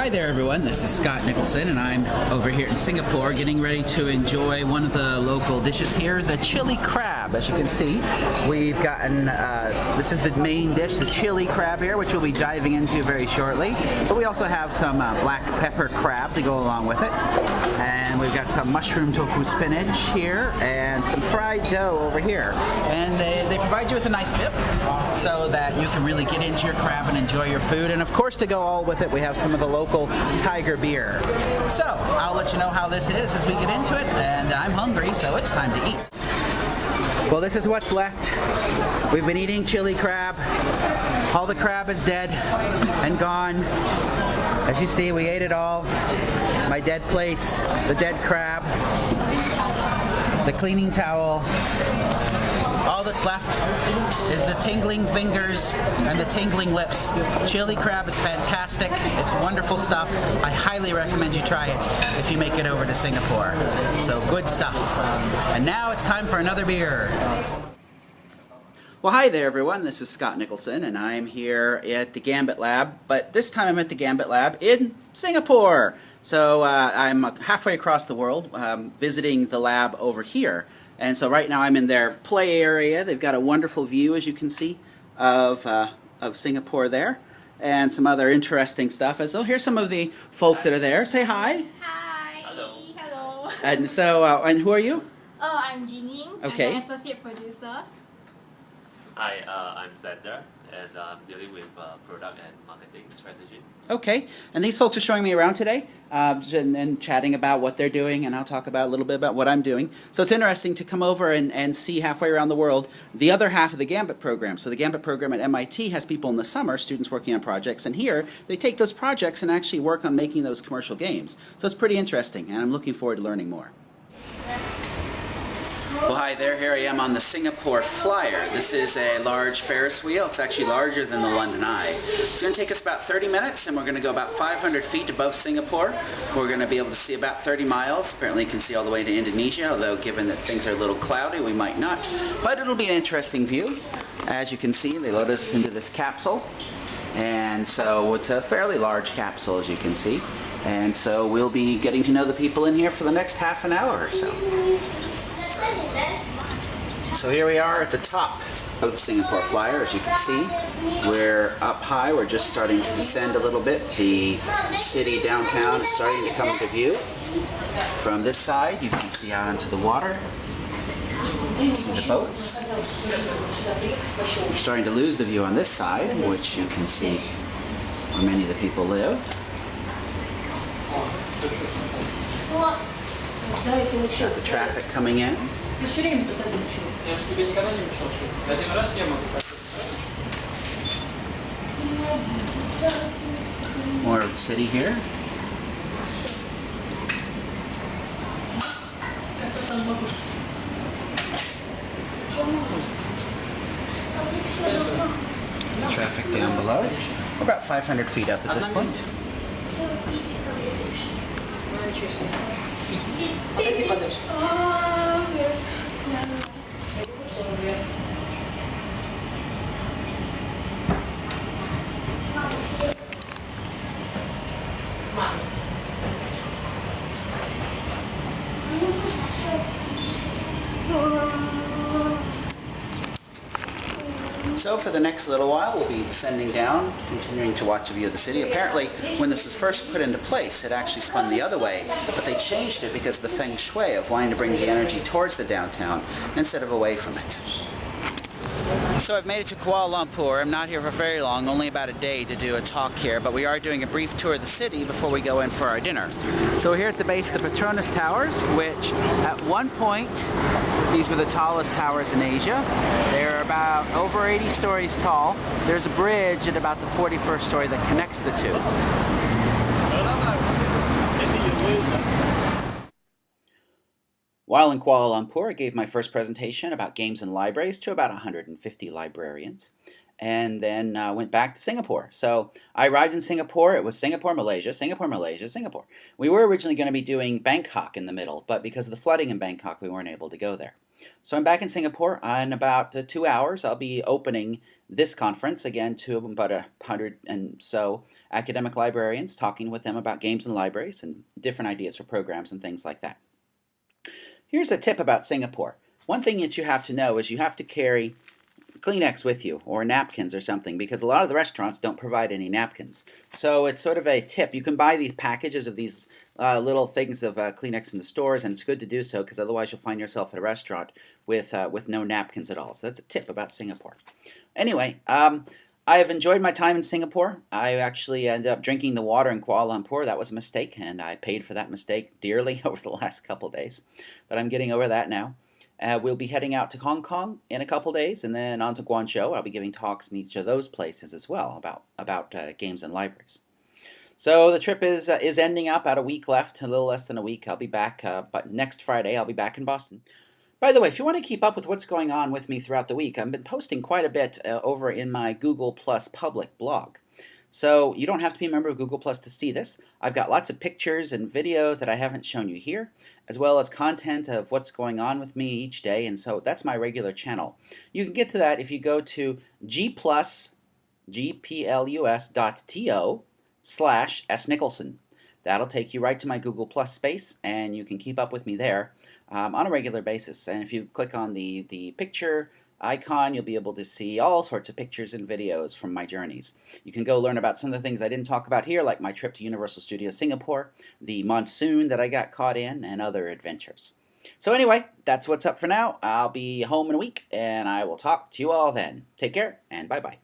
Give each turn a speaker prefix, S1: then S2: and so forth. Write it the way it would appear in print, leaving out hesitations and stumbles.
S1: Hi there everyone, this is Scott Nicholson and I'm over here in Singapore getting ready to enjoy one of the local dishes here, the Chilli Crab. As you can see, we've gotten, this is the main dish, the Chilli Crab here, which we'll be diving into very shortly. But we also have some black pepper crab to go along with it. And we've got some mushroom tofu spinach here and some fried dough over here. And they provide you with a nice dip so that you can really get into your crab and enjoy your food. And of course, to go all with it, we have some of the local tiger beer. So I'll let you know how this is as we get into it, and I'm hungry, so it's time to eat. Well, this is what's left. We've been eating chili crab. All the crab is dead and gone. As you see, we ate it all. My dead plates, the dead crab, the cleaning towel. All that's left is the tingling fingers and the tingling lips. Chili crab is fantastic. It's wonderful stuff. I highly recommend you try it if you make it over to Singapore. So good stuff. And now it's time for another beer. Well, hi there everyone, this is Scott Nicholson and I'm here at the Gambit Lab, but this time I'm at the Gambit Lab in Singapore. So I'm halfway across the world visiting the lab over here. And so right now I'm in their play area. They've got a wonderful view, as you can see, of Singapore there, and some other interesting stuff. So here's some of the folks that are there. Say hi.
S2: Hi. Hello.
S1: And so, and who are you?
S2: Oh, I'm Jining.
S1: Okay.
S2: I'm an associate producer.
S3: Hi, I'm Xander, and I'm dealing with product and marketing strategy.
S1: Okay, and these folks are showing me around today and chatting about what they're doing, and I'll talk about a little bit about what I'm doing. So it's interesting to come over and see halfway around the world the other half of the Gambit program. So the Gambit program at MIT has people in the summer, students working on projects, and here they take those projects and actually work on making those commercial games. So it's pretty interesting, and I'm looking forward to learning more. Well, hi there. Here I am on the Singapore Flyer. This is a large Ferris wheel. It's actually larger than the London Eye. It's going to take us about 30 minutes, and we're going to go about 500 feet above Singapore. We're going to be able to see about 30 miles. Apparently you can see all the way to Indonesia, although given that things are a little cloudy, we might not. But it'll be an interesting view. As you can see, they load us into this capsule. And so it's a fairly large capsule, as you can see. And so we'll be getting to know the people in here for the next half an hour or so. So here we are at the top of the Singapore Flyer. As you can see, we're up high. We're just starting to descend a little bit. The city downtown is starting to come into view. From this side, you can see out into the water. You can see the boats. We're starting to lose the view on this side, which you can see where many of the people live. Got the traffic coming in. More of the city here. Traffic down below. We're about 500 feet up at this point. So for the next little while, we'll be descending down, continuing to watch a view of the city. Apparently, when this was first put into place, it actually spun the other way, but they changed it because of the feng shui of wanting to bring the energy towards the downtown instead of away from it. So I've made it to Kuala Lumpur. I'm not here for very long, only about a day to do a talk here, but we are doing a brief tour of the city before we go in for our dinner. So we're here at the base of the Petronas Towers, which at one point, these were the tallest towers in Asia. They're about over 80 stories tall. There's a bridge at about the 41st story that connects the two. While in Kuala Lumpur, I gave my first presentation about games and libraries to about 150 librarians, and then went back to Singapore. So I arrived in Singapore. It was Singapore, Malaysia, Singapore, Malaysia, Singapore. We were originally going to be doing Bangkok in the middle, but because of the flooding in Bangkok, we weren't able to go there. So I'm back in Singapore. In about 2 hours, I'll be opening this conference again to about 100 and so academic librarians, talking with them about games and libraries and different ideas for programs and things like that. Here's a tip about Singapore. One thing that you have to know is you have to carry Kleenex with you or napkins or something, because a lot of the restaurants don't provide any napkins. So it's sort of a tip. You can buy these packages of these little things of Kleenex in the stores, and it's good to do so because otherwise you'll find yourself at a restaurant with no napkins at all. So that's a tip about Singapore. Anyway, I have enjoyed my time in Singapore. I actually ended up drinking the water in Kuala Lumpur. That was a mistake, and I paid for that mistake dearly over the last couple days. But I'm getting over that now. We'll be heading out to Hong Kong in a couple days, and then on to Guangzhou. I'll be giving talks in each of those places as well about games and libraries. So the trip is ending up. About a week left, a little less than a week. I'll be back, but next Friday I'll be back in Boston. By the way, if you want to keep up with what's going on with me throughout the week, I've been posting quite a bit over in my Google Plus public blog. So you don't have to be a member of Google Plus to see this. I've got lots of pictures and videos that I haven't shown you here, as well as content of what's going on with me each day, and so that's my regular channel. You can get to that if you go to gplus.to/S.Nicholson. That'll take you right to my Google Plus space, and you can keep up with me there on a regular basis. And if you click on the picture icon, you'll be able to see all sorts of pictures and videos from my journeys. You can go learn about some of the things I didn't talk about here, like my trip to Universal Studios Singapore, the monsoon that I got caught in, and other adventures. So anyway, that's what's up for now. I'll be home in a week, and I will talk to you all then. Take care, and bye-bye.